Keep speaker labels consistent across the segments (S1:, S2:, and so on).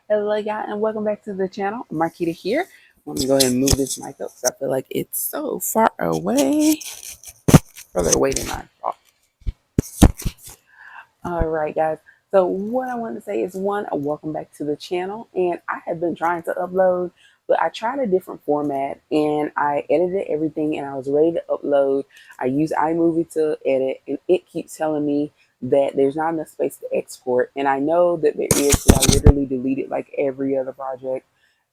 S1: Hello, y'all, and welcome back to the channel. Marquita here. Let me go ahead and move this mic up because I feel like it's so far away. Further away than I thought. All right, guys. So what I want to say is one, welcome back to the channel. And I have been trying to upload, but I tried a different format and I edited everything and I was ready to upload. I use iMovie to edit and it keeps telling me that there's not enough space to export. And I know that there is, so I literally deleted like every other project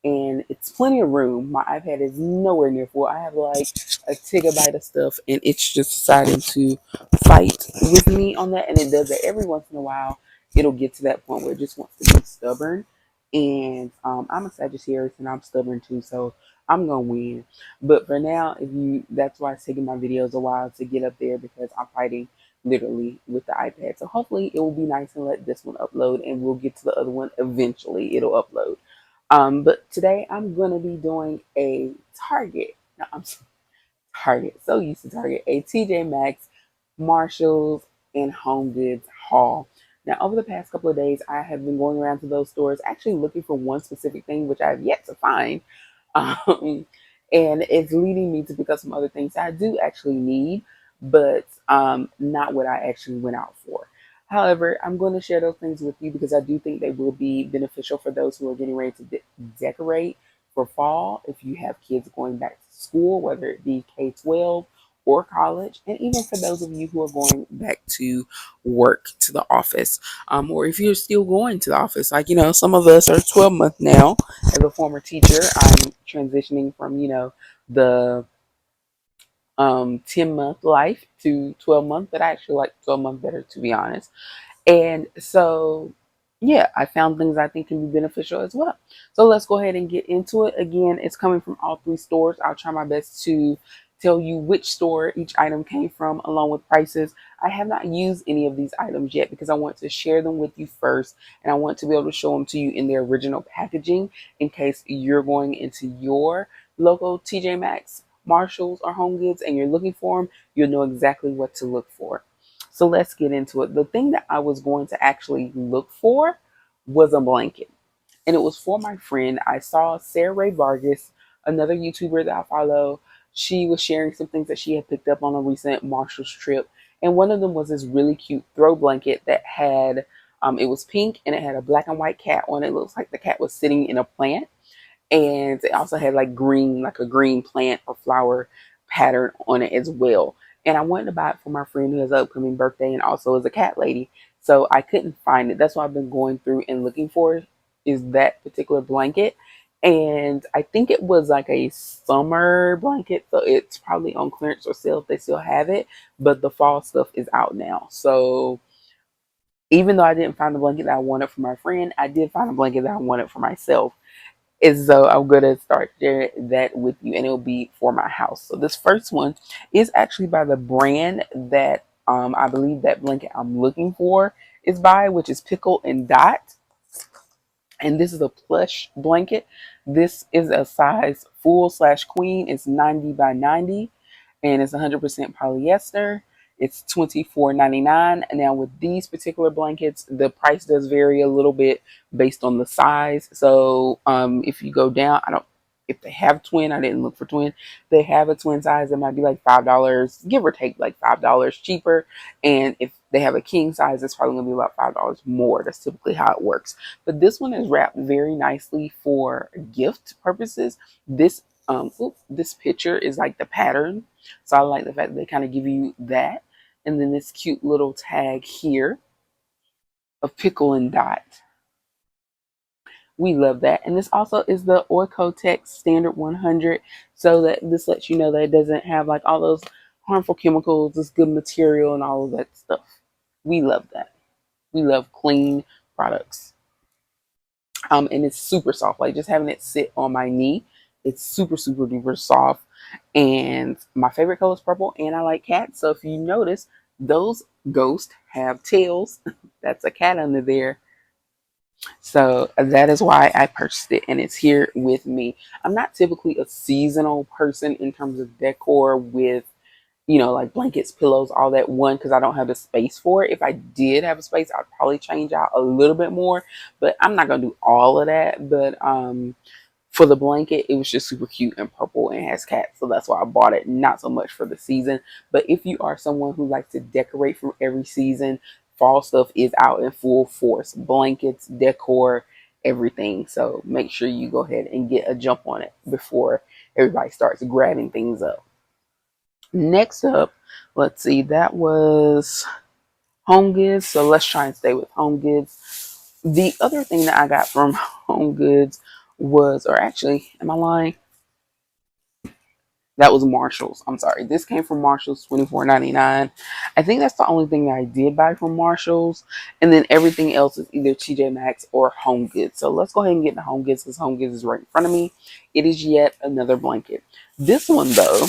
S1: and it's plenty of room. My iPad is nowhere near full. I have like a gigabyte of stuff and it's just deciding to fight with me on that, and it does that every once in a while. It'll get to that point where it just wants to be stubborn, and I'm a Sagittarius and I'm stubborn too, so I'm gonna win. But for now, if you, that's why it's taking my videos a while to get up there because I'm fighting literally with the iPad. So hopefully it will be nice and let this one upload, and we'll get to the other one eventually. It'll upload. But today I'm gonna be doing a Target. No, I'm Target. So used to Target, a TJ Maxx, Marshalls, and Home Goods haul. Now, over the past couple of days, I have been going around to those stores actually looking for one specific thing, which I have yet to find. Um, and it's leading me to pick up some other things I do actually need, but not what I actually went out for. However, I'm going to share those things with you because I do think they will be beneficial for those who are getting ready to decorate for fall. If you have kids going back to school, whether it be K-12 or college, and even for those of you who are going back to work to the office, or if you're still going to the office, like some of us are 12-month now. As a former teacher, I'm transitioning from the 10-month life to 12-month, but I actually like 12-month better, to be honest. And so, yeah, I found things I think can be beneficial as well. So let's go ahead and get into it. Again, it's coming from all three stores. I'll try my best to tell you which store each item came from, along with prices. I have not used any of these items yet because I want to share them with you first, and I want to be able to show them to you in their original packaging in case you're going into your local TJ Maxx, Marshalls, or Home Goods and you're looking for them. You'll know exactly what to look for. So let's get into it. The thing that I was going to actually look for was a blanket, and it was for my friend. I saw Sarah Ray Vargas, another YouTuber that I follow. She was sharing some things that she had picked up on a recent Marshall's trip, and one of them was this really cute throw blanket that had, it was pink and it had a black and white cat on it. It looks like the cat was sitting in a plant, and it also had like green, like a green plant or flower pattern on it as well. And I wanted to buy it for my friend who has an upcoming birthday and also is a cat lady. So I couldn't find it. That's why I've been going through and looking for is that particular blanket. And I think it was like a summer blanket, so it's probably on clearance or sale if they still have it. But the fall stuff is out now. So even though I didn't find the blanket that I wanted for my friend, I did find a blanket that I wanted for myself. And so I'm gonna start sharing that with you, and it'll be for my house. So this first one is actually by the brand that I believe that blanket I'm looking for is by, which is Pickle and Dot. And this is a plush blanket. This is a size full slash queen. It's 90 by 90 and it's 100% polyester. It's $24.99. Now with these particular blankets, the price does vary a little bit based on the size. So if you go down, I don't, if they have twin, I didn't look for twin. They have a twin size, it might be like $5, give or take like $5 cheaper. And if they have a king size, it's probably gonna be about $5 more. That's typically how it works. But this one is wrapped very nicely for gift purposes. This picture is like the pattern, so I like the fact that they kind of give you that, and then this cute little tag here of Pickle and Dot. We love that. And this also is the Oikotex Standard 100, so that this lets you know that it doesn't have like all those harmful chemicals. It's good material and all of that stuff. We love that. We love clean products. And it's super soft. Like just having it sit on my knee, it's super, super duper soft. And my favorite color is purple, and I like cats. So if you notice, those ghosts have tails. That's a cat under there. So that is why I purchased it, and it's here with me. I'm not typically a seasonal person in terms of decor with like blankets, pillows, all that one, because I don't have the space for it. If I did have a space, I'd probably change out a little bit more, but I'm not gonna do all of that. But for the blanket, it was just super cute and purple and has cats, so that's why I bought it. Not so much for the season, but if you are someone who likes to decorate for every season, fall stuff is out in full force. Blankets, decor, everything. So make sure you go ahead and get a jump on it before everybody starts grabbing things up. Next up, let's see, that was Home Goods. So let's try and stay with Home Goods. The other thing that I got from Home Goods was, or actually, am I lying? That was Marshalls. I'm sorry. This came from Marshalls, $24.99. I think that's the only thing that I did buy from Marshalls. And then everything else is either TJ Maxx or Home Goods. So let's go ahead and get into Home Goods because Home Goods is right in front of me. It is yet another blanket. This one, though,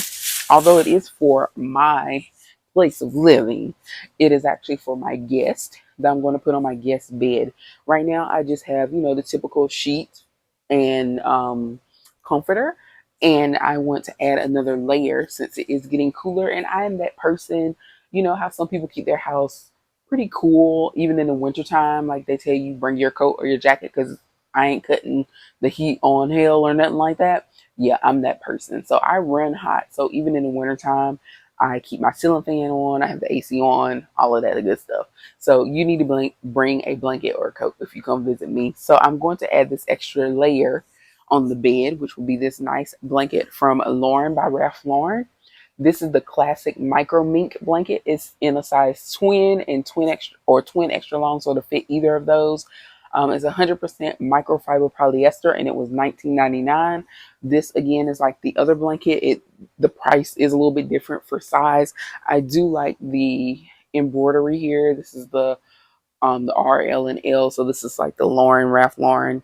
S1: although it is for my place of living, it is actually for my guest that I'm going to put on my guest bed. Right now, I just have, the typical sheet and comforter, and I want to add another layer since it is getting cooler. And I am that person, how some people keep their house pretty cool even in the wintertime. Like they tell you bring your coat or your jacket because I ain't cutting the heat on hell or nothing like that. Yeah, I'm that person. So I run hot. So even in the wintertime, I keep my ceiling fan on. I have the AC on, all of that good stuff. So you need to bring a blanket or a coat if you come visit me. So I'm going to add this extra layer on the bed, which will be this nice blanket from Lauren by Ralph Lauren. This is the classic micro mink blanket. It's in a size twin and twin extra or twin extra long, so to fit either of those. It's 100% microfiber polyester, and it was $19.99. This again is like the other blanket. The price is a little bit different for size. I do like the embroidery here. This is the R, L, and L. So this is like the Ralph Lauren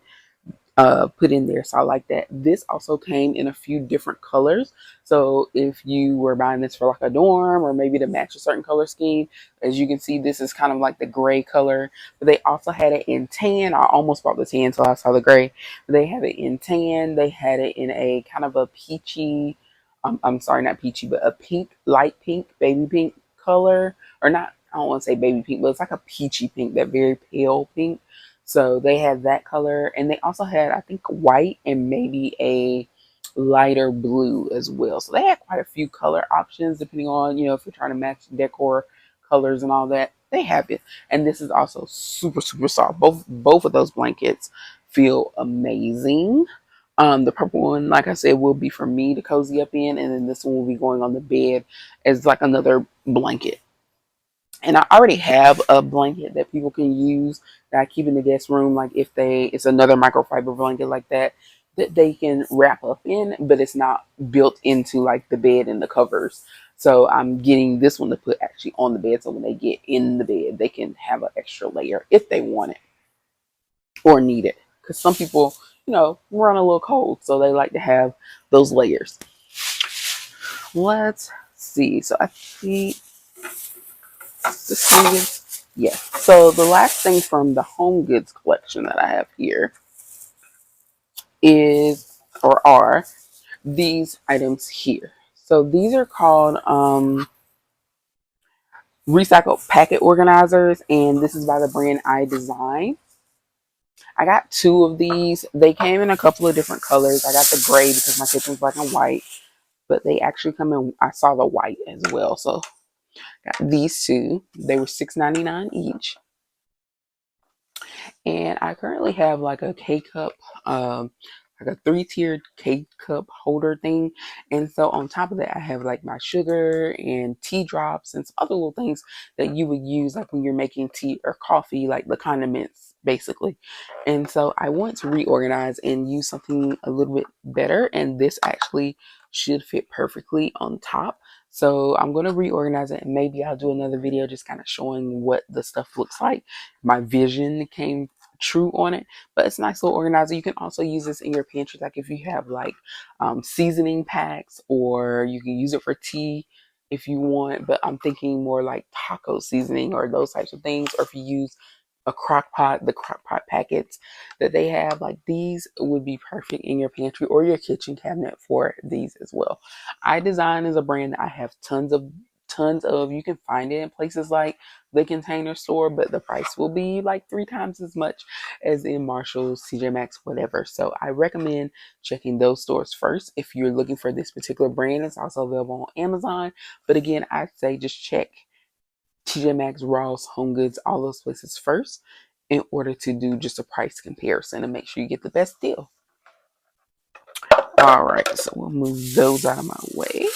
S1: put in there. So I like that. This also came in a few different colors. So if you were buying this for like a dorm or maybe to match a certain color scheme, as you can see, this is kind of like the gray color, but they also had it in tan. I almost bought the tan until I saw the gray. But they have it in tan. They had it in a kind of a peachy, I'm sorry, not peachy, but a pink, light pink, baby pink color, or not, I don't want to say baby pink, but it's like a peachy pink, that very pale pink. So they had that color, and they also had, I think, white and maybe a lighter blue as well. So they had quite a few color options depending on, if you're trying to match decor colors and all that. They have it. And this is also super, super soft. Both of those blankets feel amazing. The purple one, like I said, will be for me to cozy up in, and then this one will be going on the bed as like another blanket. And I already have a blanket that people can use that I keep in the guest room. Like if it's another microfiber blanket like that they can wrap up in, but it's not built into like the bed and the covers. So I'm getting this one to put actually on the bed. So when they get in the bed, they can have an extra layer if they want it or need it. Because some people, run a little cold. So they like to have those layers. Let's see. So I see this Home Goods. Yes. So the last thing from the Home Goods collection that I have here is or are these items here. So these are called recycled packet organizers, and this is by the brand iDesign. I got two of these. They came in a couple of different colors. I got the gray because my kitchen's black and white, but they actually come in, I saw the white as well. So got these two. They were $6.99 each. And I currently have like a K-cup, like a 3-tiered K-cup holder thing. And so on top of that, I have like my sugar and tea drops and some other little things that you would use like when you're making tea or coffee, like the condiments basically. And so I want to reorganize and use something a little bit better. And this actually should fit perfectly on top. So I'm going to reorganize it, and maybe I'll do another video just kind of showing what the stuff looks like. My vision came true on it, but it's a nice little organizer. You can also use this in your pantry, like if you have like seasoning packs, or you can use it for tea if you want, but I'm thinking more like taco seasoning or those types of things. Or if you use a crock pot, the crock pot packets that they have, like these would be perfect in your pantry or your kitchen cabinet for these as well. iDesign is a brand that I have tons of tons of, you can find it in places like the Container Store, but the price will be like 3 times as much as in Marshall's, TJ Maxx, whatever. So I recommend checking those stores first. If you're looking for this particular brand, it's also available on Amazon. But again, I'd say just check TJ Maxx, Ross, Home Goods, all those places first in order to do just a price comparison and make sure you get the best deal. All right, so we'll move those out of my way.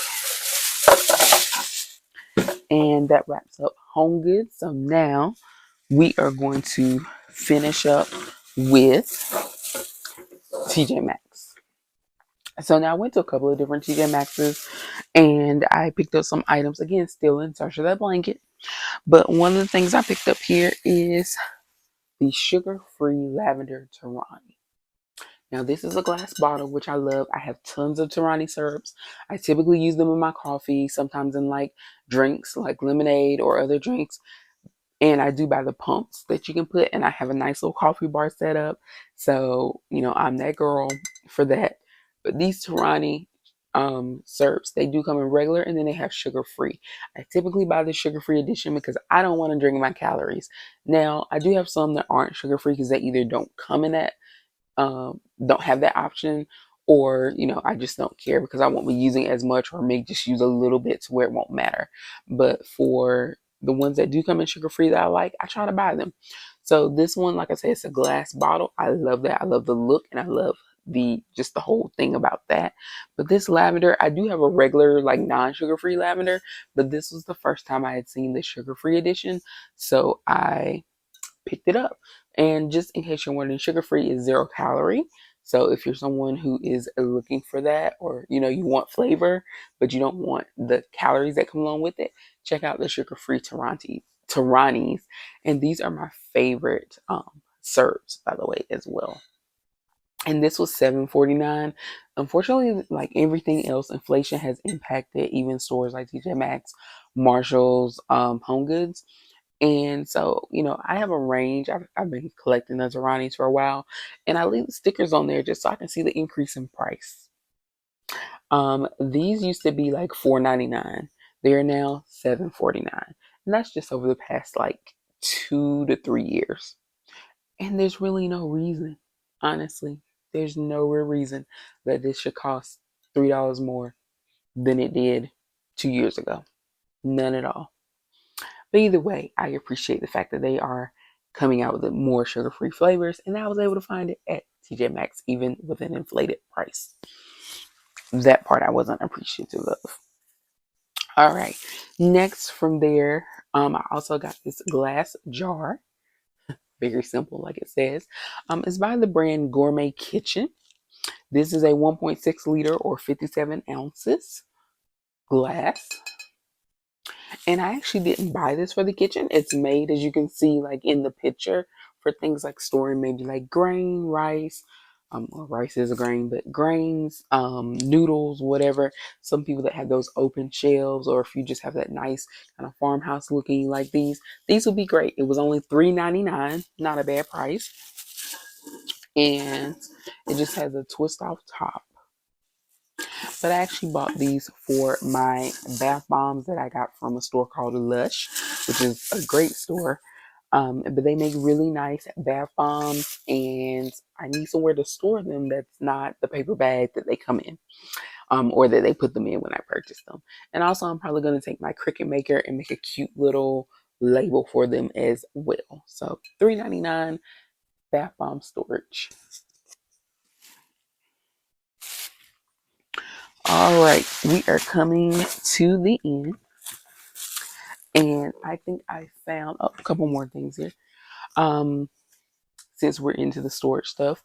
S1: And that wraps up Home Goods. So now we are going to finish up with TJ Maxx. So now I went to a couple of different TJ Maxxes and I picked up some items, again, still in search of that blanket. But one of the things I picked up here is the sugar-free lavender Tarani. Now this is a glass bottle, which I love. I have tons of Tarani syrups. I typically use them in my coffee, sometimes in like drinks like lemonade or other drinks. And I do buy the pumps that you can put, and I have a nice little coffee bar set up. So, I'm that girl for that. But these Tarani syrups, they do come in regular and then they have sugar free. I typically buy the sugar free edition because I don't want to drink my calories. Now, I do have some that aren't sugar free because they either don't come in that don't have that option, or I just don't care because I won't be using as much, or may just use a little bit to where it won't matter. But for the ones that do come in sugar free that I like, I try to buy them. So this one, like I said, it's a glass bottle. I love that. I love the look, and I love the whole thing about that. But this lavender, I do have a regular like non-sugar free lavender, but this was the first time I had seen the sugar free edition, so I picked it up. And just in case you're wondering, sugar free is 0 calorie. So if you're someone who is looking for that, or you want flavor, but you don't want the calories that come along with it, check out the sugar free Taranis. And these are my favorite syrups, by the way, as well. And this was $7.49. Unfortunately, like everything else, inflation has impacted even stores like TJ Maxx, Marshalls, Home Goods. And so, I have a range. I've been collecting the Zaranis for a while, and I leave the stickers on there just so I can see the increase in price. These used to be like $4.99. They're now $7.49, and that's just over the past like 2 to 3 years. And there's really no reason, honestly. There's no real reason that this should cost $3 more than it did 2 years ago. None at all. But either way, I appreciate the fact that they are coming out with more sugar-free flavors, and I was able to find it at TJ Maxx, even with an inflated price. That part I wasn't appreciative of. All right, next from there, I also got this glass jar. Very simple, like it says. It's by the brand Gourmet Kitchen. This is a 1.6 liter or 57 ounces glass. And I actually didn't buy this for the kitchen. It's made, as you can see, like in the picture, for things like storing maybe like grain, rice. Well, rice is a grain, but grains, noodles, whatever. Some people that have those open shelves, or if you just have that nice kind of farmhouse looking like these would be great. It was only $3.99, not a bad price. And it just has a twist off top. But I actually bought these for my bath bombs that I got from a store called Lush, which is a great store. But they make really nice bath bombs, and I need somewhere to store them that's not the paper bag that they come in, or that they put them in when I purchase them. And also, I'm probably going to take my Cricut Maker and make a cute little label for them as well. So $3.99 bath bomb storage. All right, we are coming to the end, and I think I found a couple more things here. Since we're into the storage stuff,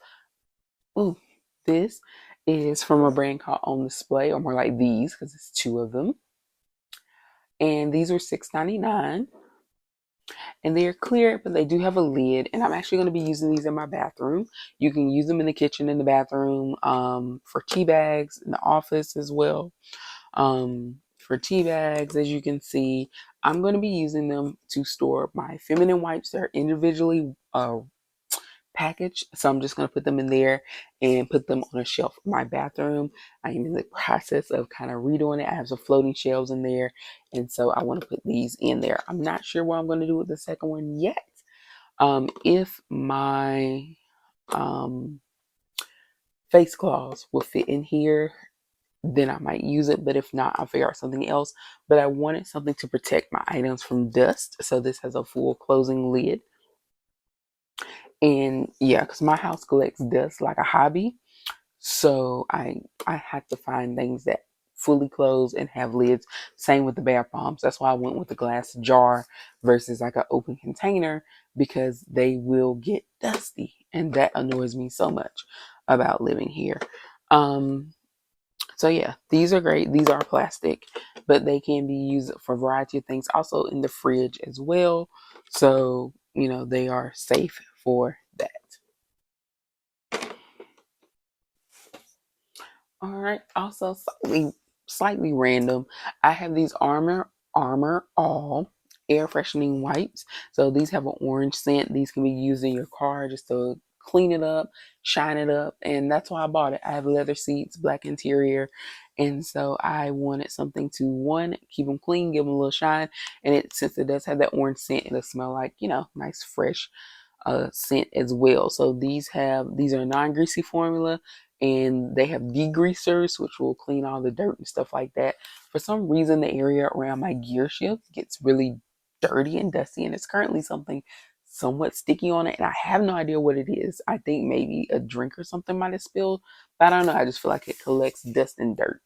S1: this is from a brand called On Display, or more like these, because it's two of them, and these are $6.99, and they're clear, but they do have a lid. And I'm actually going to be using these in my bathroom. You can use them in the kitchen, in the bathroom, for tea bags, in the office as well. For tea bags, as you can see, I'm going to be using them to store my feminine wipes that are individually package. So I'm just going to put them in there and put them on a shelf in my bathroom. I am in the process of kind of redoing it. I have some floating shelves in there. And so I want to put these in there. I'm not sure what I'm going to do with the second one yet. If my um, face cloths will fit in here, then I might use it. But if not, I'll figure out something else. But I wanted something to protect my items from dust. So this has a full closing lid. And yeah, because my house collects dust like a hobby. So I had to find things that fully close and have lids. Same with the bath bombs. That's why I went with the glass jar versus like an open container, because they will get dusty. And that annoys me so much about living here. Um, so yeah, these are great. These are plastic, but they can be used for a variety of things. Also in the fridge as well. So, they are safe for that. All right. Also, slightly random. I have these Armor All air freshening wipes. So these have an orange scent. These can be used in your car just to clean it up, shine it up, and that's why I bought it. I have leather seats, black interior, and so I wanted something to, one, keep them clean, give them a little shine, and since it does have that orange scent, it'll smell like nice fresh scent as well. So these are non-greasy formula, and they have degreasers, which will clean all the dirt and stuff like that. For some reason, the area around my gear shift gets really dirty and dusty, and it's currently something somewhat sticky on it, and I have no idea what it is. I think maybe a drink or something might have spilled, but I don't know. I just feel like it collects dust and dirt.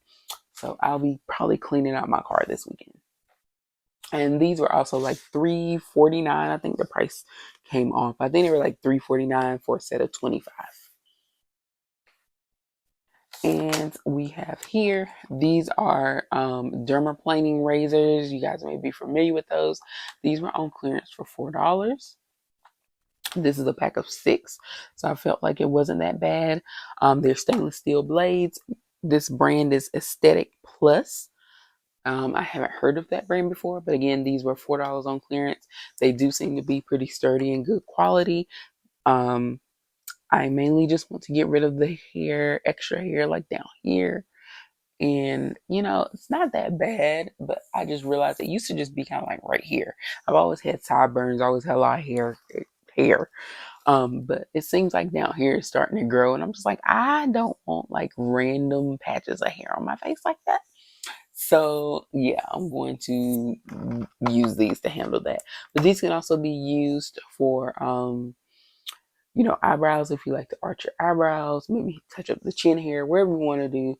S1: So I'll be probably cleaning out my car this weekend. And these were also like $3.49. I think the price came off. I think they were like $3.49 for a set of 25. And we have here, these are dermaplaning razors. You guys may be familiar with those. These were on clearance for $4. This is a pack of 6, so I felt like it wasn't that bad. They're stainless steel blades. This brand is Aesthetic Plus. I haven't heard of that brand before, but again, these were $4 on clearance. They do seem to be pretty sturdy and good quality. Um, I mainly just want to get rid of the extra hair like down here. And, it's not that bad, but I just realized it used to just be kind of like right here. I've always had sideburns, always had a lot of hair. But it seems like down here it's starting to grow. And I'm just like, I don't want like random patches of hair on my face like that. So yeah, I'm going to use these to handle that. But these can also be used for eyebrows. If you like to arch your eyebrows, maybe touch up the chin hair, wherever you want to do,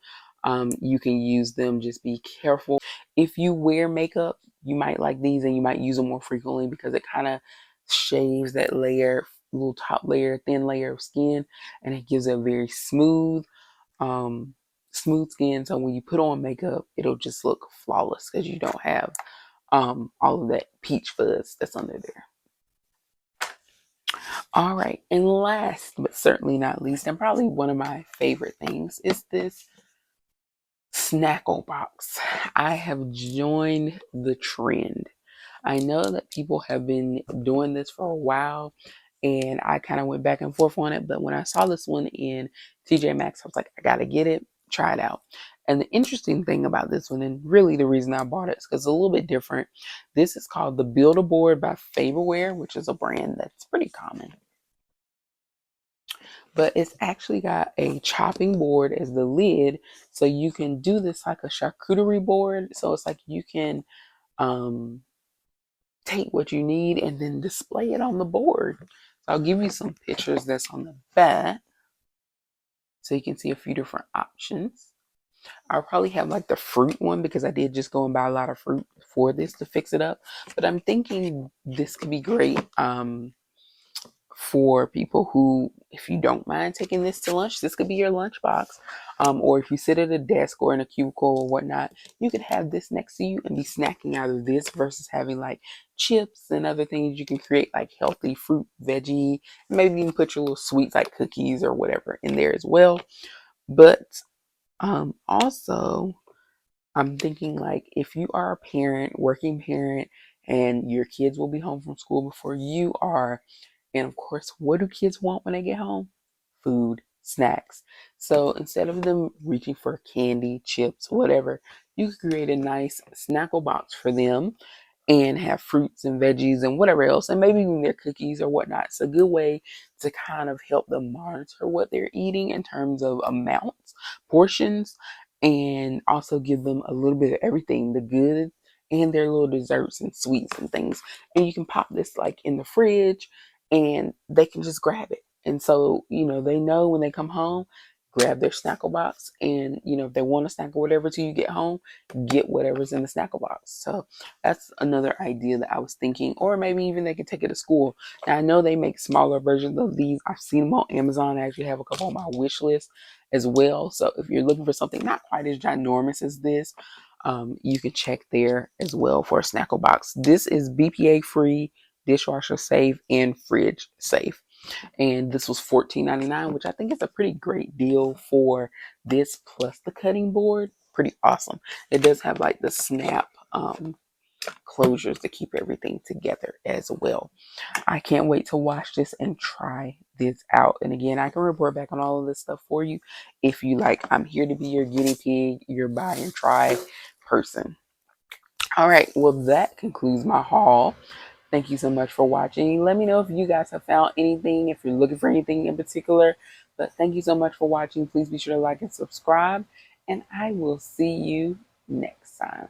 S1: you can use them. Just be careful. If you wear makeup, you might like these and you might use them more frequently, because it kind of shaves that little top layer, thin layer of skin, and it gives it a very um, smooth skin. So when you put on makeup, it'll just look flawless because you don't have all of that peach fuzz that's under there. All right, and last but certainly not least, and probably one of my favorite things, is this Snacklebox. I have joined the trend. I know that people have been doing this for a while, and I kind of went back and forth on it. But when I saw this one in TJ Maxx, I was like, I gotta get it, try it out. And the interesting thing about this one, and really the reason I bought it, is because it's a little bit different. This is called the Build-A-Board by Favorware, which is a brand that's pretty common. But it's actually got a chopping board as the lid, so you can do this like a charcuterie board. So it's like you can um, take what you need and then display it on the board. So I'll give you some pictures that's on the back, so you can see a few different options. I'll probably have like the fruit one, because I did just go and buy a lot of fruit for this to fix it up. But I'm thinking this could be great for people who, if you don't mind taking this to lunch, this could be your lunch box. Or if you sit at a desk or in a cubicle or whatnot, you could have this next to you and be snacking out of this, versus having like chips and other things. You can create like healthy fruit, veggie, maybe even put your little sweets like cookies or whatever in there as well. But also, I'm thinking like, if you are a parent, working parent, and your kids will be home from school before you are, And of course, what do kids want when they get home? Food, snacks. So instead of them reaching for candy, chips, whatever, you could create a nice snackle box for them and have fruits and veggies and whatever else, and maybe even their cookies or whatnot. It's a good way to kind of help them monitor what they're eating in terms of amounts, portions, and also give them a little bit of everything, the good and their little desserts and sweets and things. And you can pop this like in the fridge and they can just grab it. And so, they know when they come home, grab their snackle box, and if they want a snack or whatever till you get home, get whatever's in the snackle box. So that's another idea that I was thinking, or maybe even they can take it to school. Now I know they make smaller versions of these. I've seen them on Amazon. I actually have a couple on my wish list as well. So if you're looking for something not quite as ginormous as this, you can check there as well for a snackle box. This is BPA free, dishwasher safe, and fridge safe. And this was $14.99, which I think is a pretty great deal for this plus the cutting board. Pretty awesome. It does have like the snap closures to keep everything together as well. I can't wait to watch this and try this out. And again, I can report back on all of this stuff for you if you like. I'm here to be your guinea pig, your buy and try person. All right, well, that concludes my haul. Thank you so much for watching. Let me know if you guys have found anything, if you're looking for anything in particular. But thank you so much for watching. Please be sure to like and subscribe, and I will see you next time.